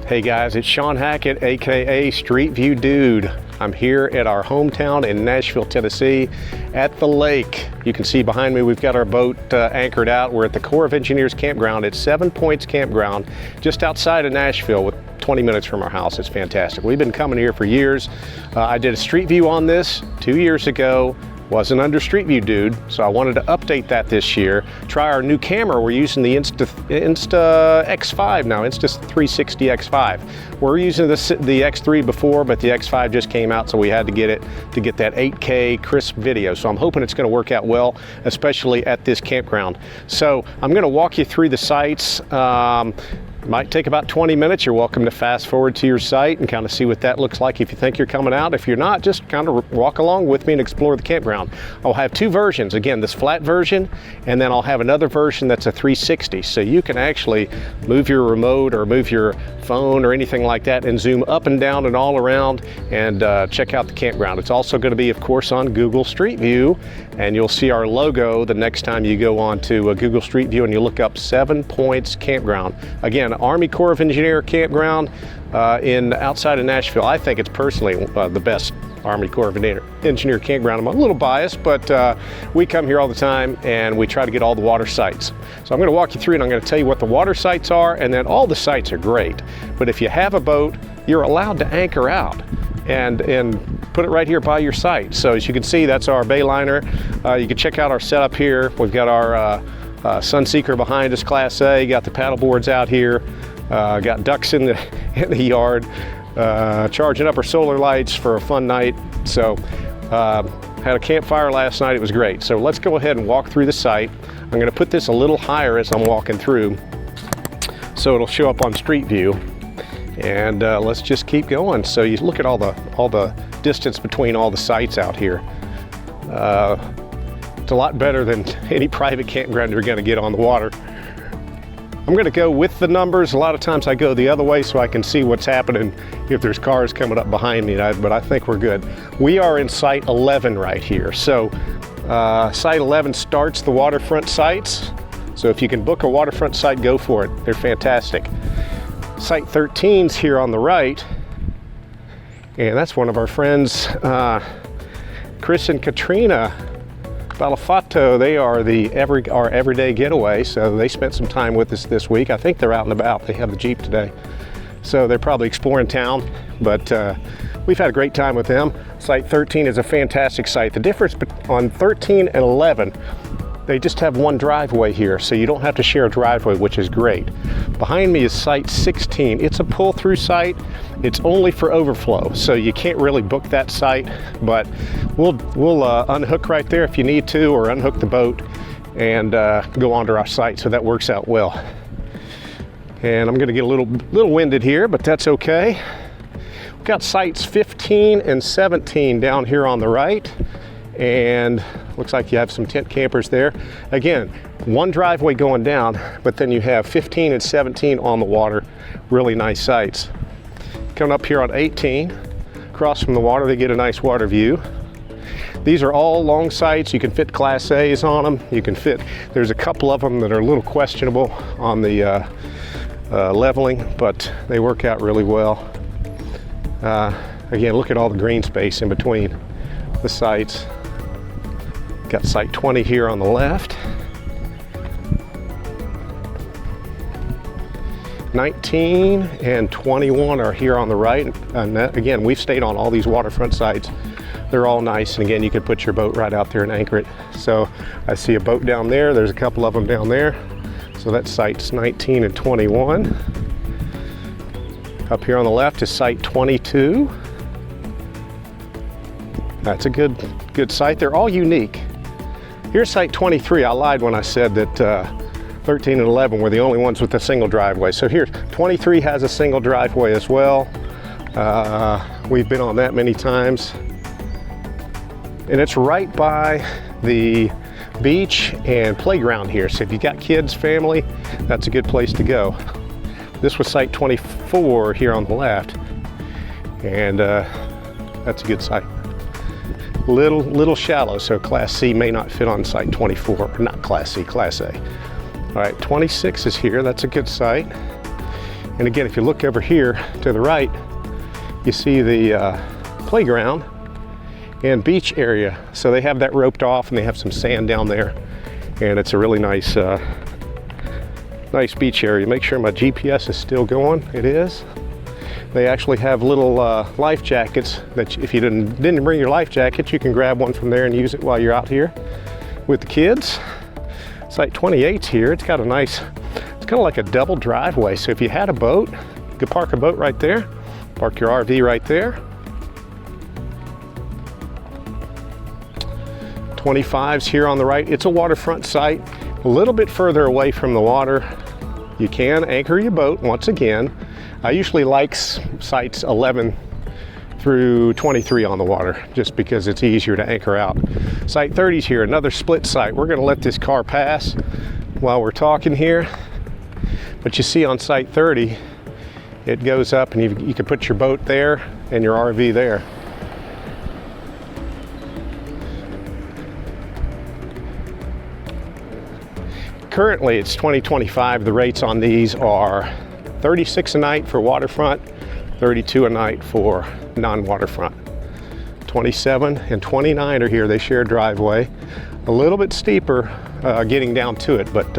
Hey guys, it's Sean Hackett, aka Street View Dude. I'm here at our hometown in Nashville, Tennessee at the lake. You can see behind me we've got our boat anchored out. We're at the Corps of Engineers Campground at 7 Points Campground just outside of Nashville with 20 minutes from our house. It's fantastic. We've been coming here for years. I did a street view on this 2 years ago. Wasn't under Street View Dude, so I wanted to update that this year. Try our new camera. We're using the Insta X5 now, Insta 360 X5. We're using the X3 before, but the X5 just came out, so we had to get it to get that 8K crisp video. So I'm hoping it's gonna work out well, especially at this campground. So I'm gonna walk you through the sites. Might take about 20 minutes. You're welcome to fast forward to your site and kind of see what that looks like if you think you're coming out. If you're not, just kind of walk along with me and explore the campground. I'll have two versions. Again, this flat version, and then I'll have another version that's a 360. So you can actually move your remote or move your phone or anything like that and zoom up and down and all around and check out the campground. It's also going to be, of course, on Google Street View, and you'll see our logo the next time you go on to Google Street View and you look up 7 Points Campground. Again, Army Corps of Engineer Campground outside of Nashville. I think it's personally the best Army Corps of Engineer Campground. I'm a little biased, but we come here all the time and we try to get all the water sites. So I'm going to walk you through and I'm going to tell you what the water sites are, and then all the sites are great. But if you have a boat, you're allowed to anchor out and put it right here by your site. So as you can see, that's our bay liner. You can check out our setup here. We've got our Sunseeker behind us, Class A. Got the paddle boards out here. Got ducks in the yard. Charging up our solar lights for a fun night. So had a campfire last night. It was great. So let's go ahead and walk through the site. I'm going to put this a little higher as I'm walking through, so it'll show up on Street View. And let's just keep going. So you look at all the distance between all the sites out here. It's a lot better than any private campground you're going to get on the water. I'm going to go with the numbers. A lot of times I go the other way so I can see what's happening if there's cars coming up behind me, but I think we're good. We are in Site 11 right here. So Site 11 starts the waterfront sites. So if you can book a waterfront site, go for it. They're fantastic. Site 13's here on the right, and that's one of our friends, Chris and Katrina Bellofatto. They are our everyday getaway, so they spent some time with us this week. I think they're out and about. They have the Jeep today, so they're probably exploring town, but we've had a great time with them. Site 13 is a fantastic site. The difference on 13 and 11, they just have one driveway here, so you don't have to share a driveway, which is great. Behind me is Site 16. It's a pull-through site. It's only for overflow, so you can't really book that site, but we'll unhook right there if you need to, or unhook the boat and go onto our site, so that works out well. And I'm gonna get a little winded here, but that's okay. We've got sites 15 and 17 down here on the right, and looks like you have some tent campers there. Again, one driveway going down, but then you have 15 and 17 on the water. Really nice sites. Coming up here on 18, across from the water, they get a nice water view. These are all long sites. You can fit Class A's on them. You can fit, there's a couple of them that are a little questionable on the leveling, but they work out really well. Again, look at all the green space in between the sites. Got Site 20 here on the left. 19 and 21 are here on the right. And again, we've stayed on all these waterfront sites. They're all nice. And again, you can put your boat right out there and anchor it. So I see a boat down there. There's a couple of them down there. So that's Sites 19 and 21. Up here on the left is Site 22. That's a good site. They're all unique. Here's Site 23. I lied when I said that 13 and 11 were the only ones with a single driveway. So here, 23 has a single driveway as well. We've been on that many times. And it's right by the beach and playground here. So if you got kids, family, that's a good place to go. This was Site 24 here on the left. And that's a good site. Little shallow, so Class C may not fit on Site 24, or not Class C, Class A. All right, 26 is here. That's a good site. And again, if you look over here to the right, you see the playground and beach area. So they have that roped off and they have some sand down there. And it's a really nice, nice beach area. Make sure my GPS is still going. It is. They actually have little life jackets that if you didn't bring your life jacket, you can grab one from there and use it while you're out here with the kids. Site 28's here. It's got a nice, it's kind of like a double driveway. So if you had a boat, you could park a boat right there, park your RV right there. 25's here on the right. It's a waterfront site, a little bit further away from the water. You can anchor your boat once again. I usually like sites 11 through 23 on the water, just because it's easier to anchor out. Site 30's here, another split site. We're gonna let this car pass while we're talking here. But you see on site 30, it goes up and you can put your boat there and your RV there. Currently, it's 2025. The rates on these are $36 a night for waterfront, $32 a night for non-waterfront. 27 and 29 are here. They share a driveway. A little bit steeper getting down to it, but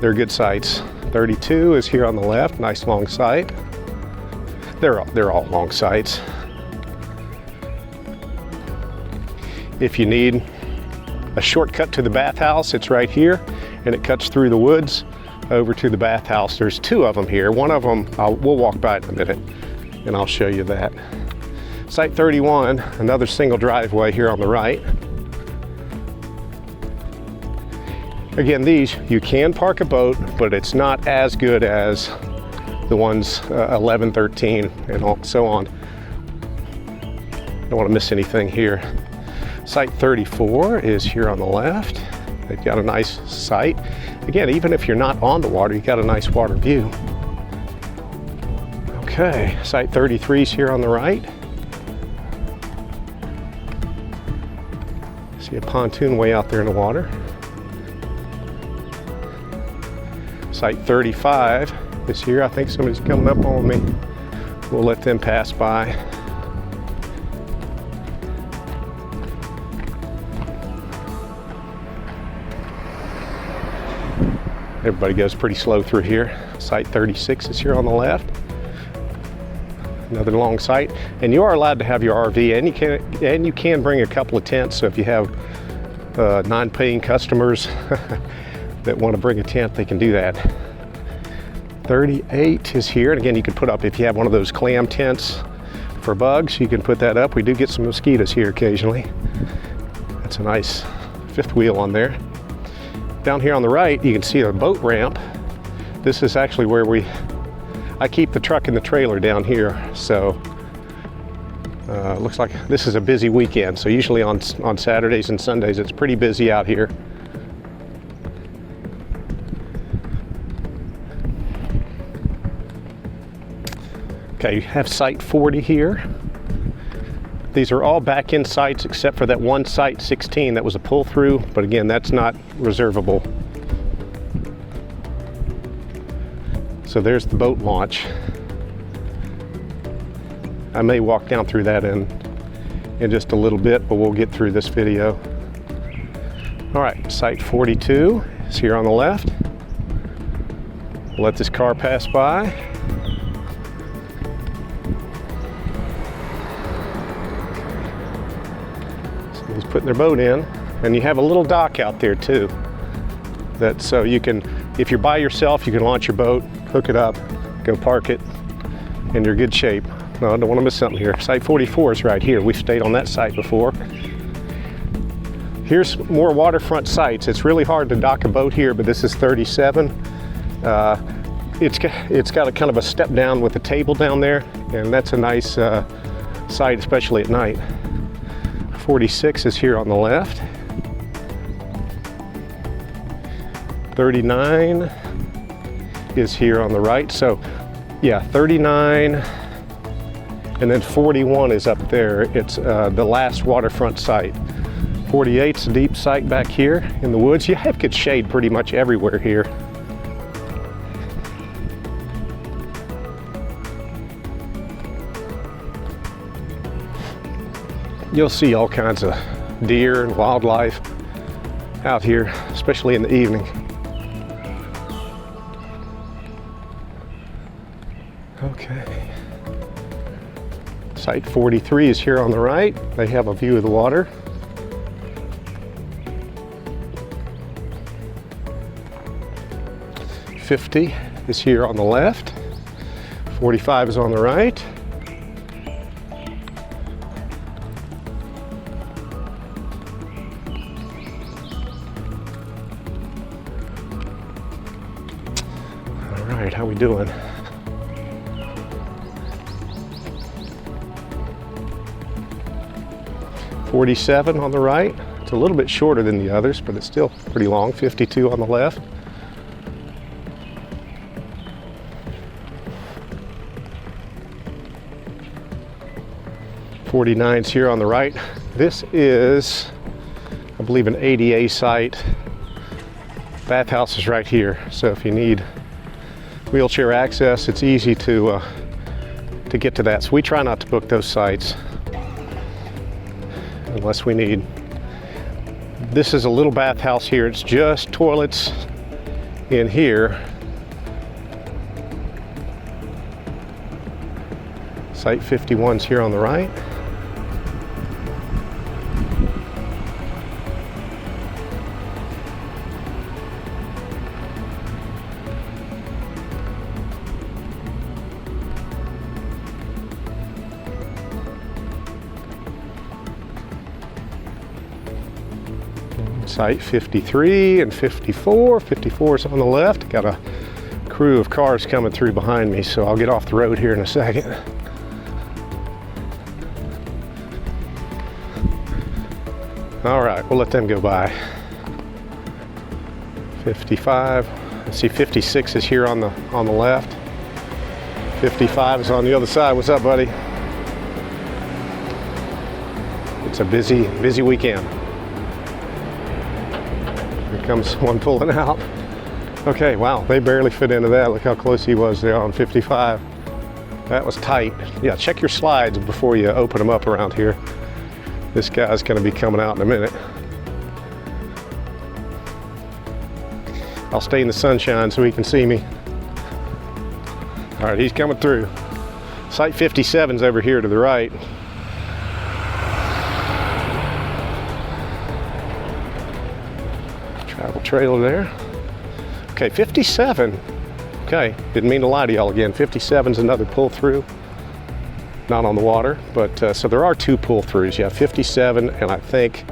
they're good sites. 32 is here on the left, nice long site. They're all long sites. If you need a shortcut to the bathhouse, it's right here, and it cuts through the woods over to the bathhouse. There's two of them here. One of them, we'll walk by it in a minute, and I'll show you that. Site 31, another single driveway here on the right. Again, these, you can park a boat, but it's not as good as the ones 11, 13, and so on. Don't want to miss anything here. Site 34 is here on the left. They've got a nice site. Again, even if you're not on the water, you got a nice water view. Okay, site 33 is here on the right. See a pontoon way out there in the water. Site 35 is here. I think somebody's coming up on me. We'll let them pass by. Everybody goes pretty slow through here. Site 36 is here on the left. Another long site. And you are allowed to have your RV, and you can bring a couple of tents. So if you have non-paying customers that want to bring a tent, they can do that. 38 is here. And again, you can put up, if you have one of those clam tents for bugs, you can put that up. We do get some mosquitoes here occasionally. That's a nice fifth wheel on there. Down here on the right, you can see a boat ramp. This is actually where I keep the truck and the trailer down here. So looks like this is a busy weekend. So usually on Saturdays and Sundays, it's pretty busy out here. Okay, you have site 40 here. These are all back-end sites except for that one site 16 that was a pull-through, but again, that's not reservable. So there's the boat launch. I may walk down through that in just a little bit, but we'll get through this video. All right, site 42 is here on the left. We'll let this car pass by. Somebody's putting their boat in, and you have a little dock out there too. So you can, if you're by yourself, you can launch your boat, hook it up, go park it, and you're in good shape. No, I don't want to miss something here. Site 44 is right here. We've stayed on that site before. Here's more waterfront sites. It's really hard to dock a boat here, but this is 37. It's got a kind of a step down with a table down there, and that's a nice site, especially at night. 46 is here on the left. 39 is here on the right. So yeah, 39 and then 41 is up there. It's the last waterfront site. 48's a deep site back here in the woods. You have good shade pretty much everywhere here. You'll see all kinds of deer and wildlife out here, especially in the evening. Okay. Site 43 is here on the right. They have a view of the water. .50 is here on the left. 45 is on the right. All right, how we doing? .47 on the right. It's a little bit shorter than the others, but it's still pretty long. 52 on the left. .49's here on the right. This is, I believe, an ADA site. Bathhouse is right here, so if you need wheelchair access, it's easy to get to that. So we try not to book those sites unless we need. This is a little bathhouse here. It's just toilets in here. Site 51's here on the right. Site 53 and 54. 54 is on the left. Got a crew of cars coming through behind me, so I'll get off the road here in a second. All right, we'll let them go by. 55. Let's see, 56 is here on the left. 55 is on the other side. What's up, buddy? It's a busy weekend. Here comes one pulling out. Okay, wow, they barely fit into that. Look how close he was there on 55. That was tight. Yeah, check your slides before you open them up around here. This guy's gonna be coming out in a minute. I'll stay in the sunshine so he can see me. All right, he's coming through. Site 57's over here to the right. Travel trailer there. Okay, 57. Okay, didn't mean to lie to y'all again. 57's another pull through. Not on the water, but so there are two pull throughs. You have 57 and I think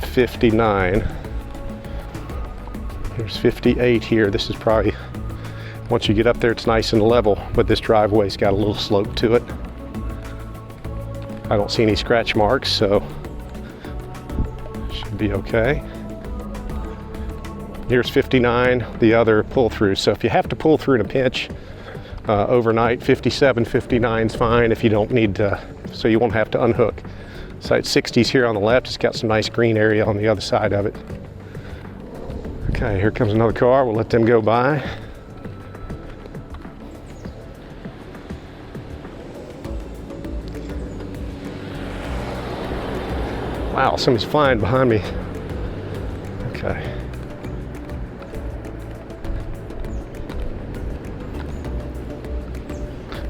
59. There's 58 here. This is probably, once you get up there, it's nice and level, but this driveway's got a little slope to it. I don't see any scratch marks, so should be okay. Here's 59, the other pull through. So if you have to pull through in a pinch overnight, 57, 59's fine if you don't need to, so you won't have to unhook. Site 60's here on the left. It's got some nice green area on the other side of it. Okay, here comes another car. We'll let them go by. Wow, somebody's flying behind me. Okay.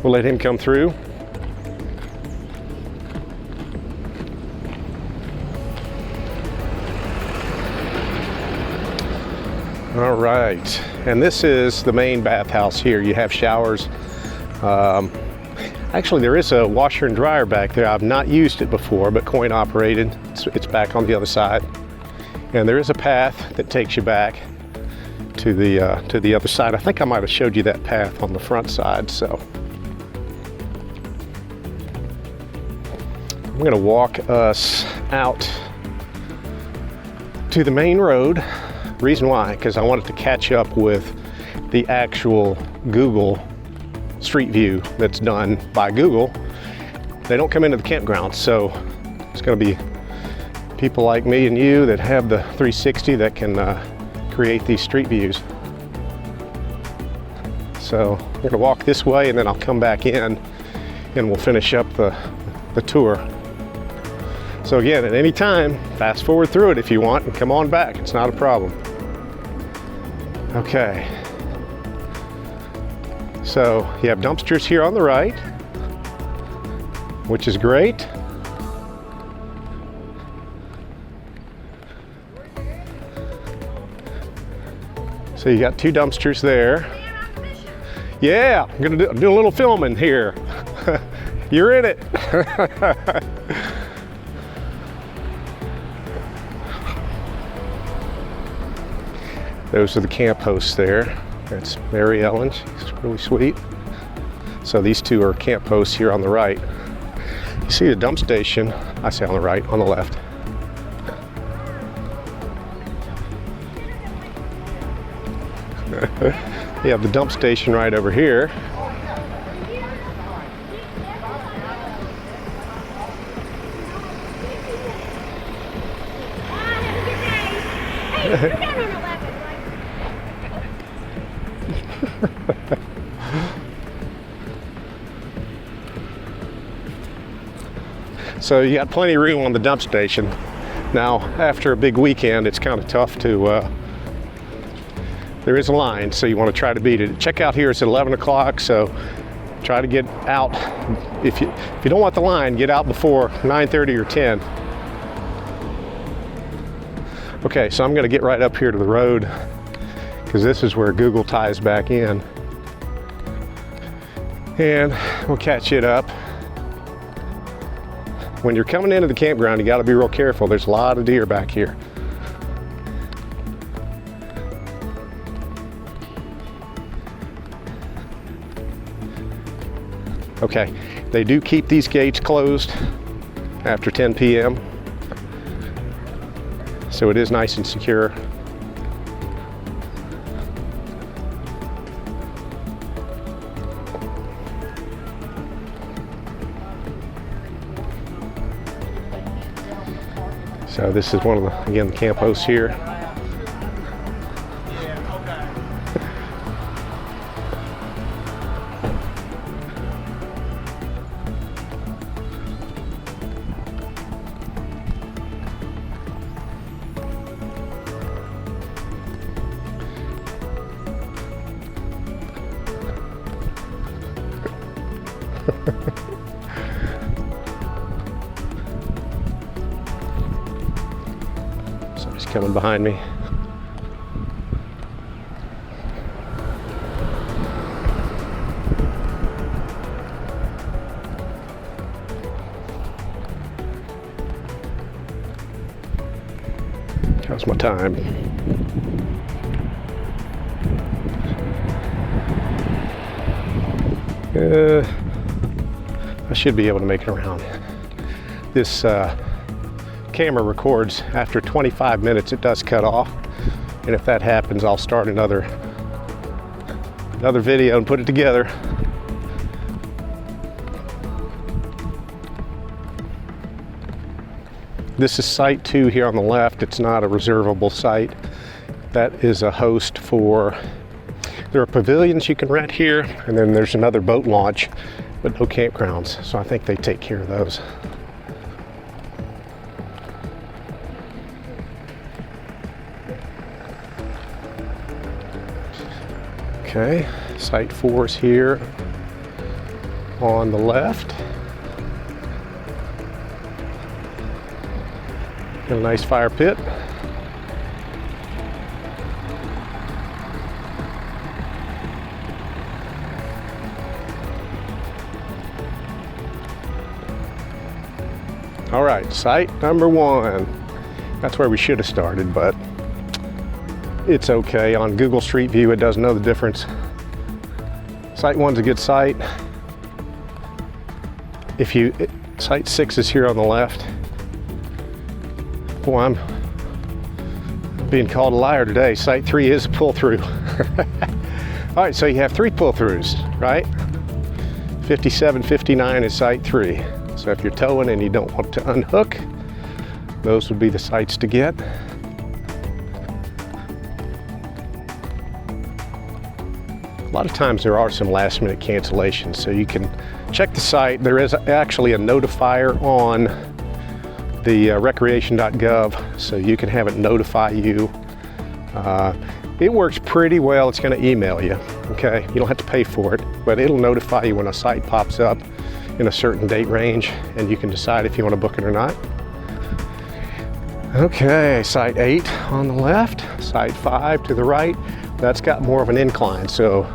We'll let him come through. All right, and this is the main bathhouse here. You have showers. Actually, there is a washer and dryer back there. I've not used it before, but coin operated. It's back on the other side. And there is a path that takes you back to the other side. I think I might have showed you that path on the front side, so. I'm gonna walk us out to the main road. Reason why, because I wanted to catch up with the actual Google Street View that's done by Google. They don't come into the campground, so it's gonna be people like me and you that have the 360 that can create these street views. So we're gonna walk this way and then I'll come back in and we'll finish up the tour. So again, at any time, fast forward through it if you want and come on back. It's not a problem. Okay. So you have dumpsters here on the right, which is great. So you got 2 dumpsters there. Yeah, I'm gonna do a little filming here. You're in it. Those are the camp hosts there. That's Mary Ellen, she's really sweet. So these 2 are camp hosts here on the right. You see the dump station, I say on the right, on the left. You have the dump station right over here. So you got plenty of room on the dump station. Now, after a big weekend, it's kind of tough to, there is a line, so you want to try to beat it. Checkout here is at 11 o'clock, so try to get out. If you don't want the line, get out before 9:30 or 10. Okay, so I'm going to get right up here to the road because this is where Google ties back in. And we'll catch it up. When you're coming into the campground, you got to be real careful. There's a lot of deer back here. Okay, they do keep these gates closed after 10 p.m. So it is nice and secure. So this is one of the, again, the camp hosts here. Somebody's coming behind me. How's my time? I should be able to make it around. This camera records after 25 minutes, it does cut off. And if that happens, I'll start another video and put it together. This is site 2 here on the left. It's not a reservable site. That is a host for, there are pavilions you can rent here, and then there's another boat launch, but no campgrounds. So I think they take care of those. Okay, site 4 is here on the left. Got a nice fire pit. All right, site number 1. That's where we should have started, but it's okay. On Google Street View, it doesn't know the difference. Site 1's a good site. Site 6 is here on the left. Boy, I'm being called a liar today. Site 3 is a pull-through. All right, so you have 3 pull-throughs, right? 57, 59 is site 3. So if you're towing and you don't want to unhook, those would be the sites to get. A lot of times there are some last-minute cancellations, so you can check the site. There is actually a notifier on the recreation.gov so you can have it notify you. It works pretty well. It's going to email you, okay? You don't have to pay for it, but it'll notify you when a site pops up in a certain date range, and you can decide if you want to book it or not. Okay, site 8 on the left, site 5 to the right. That's got more of an incline, so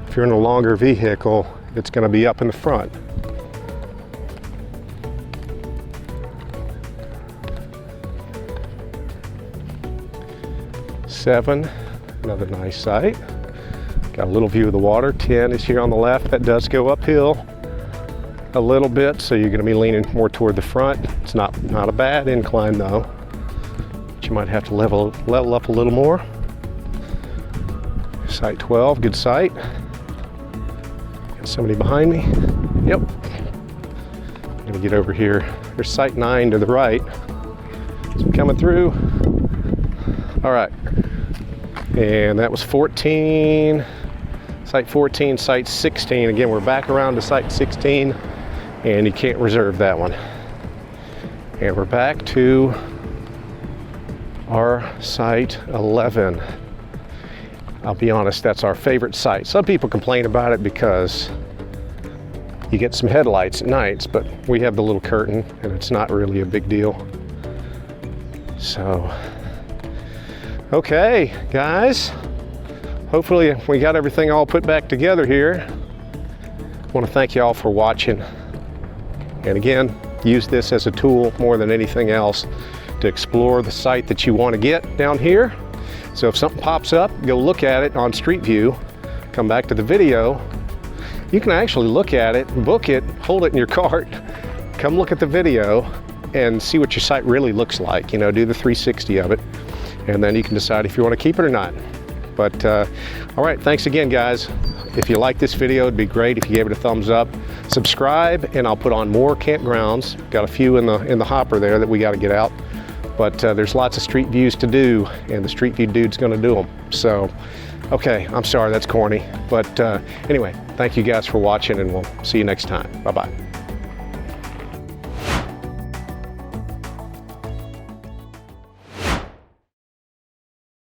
if you're in a longer vehicle, it's going to be up in the front. Seven, another nice site. Got a little view of the water. 10 is here on the left. That does go uphill a little bit, so you're going to be leaning more toward the front. It's not a bad incline though, but you might have to level up a little more. Site 12, good site. Got somebody behind me. Yep. I'm going to get over here. There's site 9 to the right. So I'm coming through. All right. And that was 14, site 14, site 16. Again, we're back around to site 16, and you can't reserve that one. And we're back to our site 11. I'll be honest, that's our favorite site. Some people complain about it because you get some headlights at nights, but we have the little curtain, and it's not really a big deal. So, okay, guys, hopefully we got everything all put back together here. I want to thank you all for watching. And again, use this as a tool more than anything else to explore the site that you want to get down here. So if something pops up, go look at it on Street View, come back to the video. You can actually look at it, book it, hold it in your cart, come look at the video and see what your site really looks like. You know, do the 360 of it. And then you can decide if you want to keep it or not. But all right, thanks again, guys. If you like this video, it'd be great if you gave it a thumbs up. Subscribe, and I'll put on more campgrounds. Got a few in the hopper there that we got to get out. But there's lots of street views to do, and the Street View dude's going to do them. So, okay, I'm sorry, that's corny. But anyway, thank you guys for watching, and we'll see you next time. Bye-bye.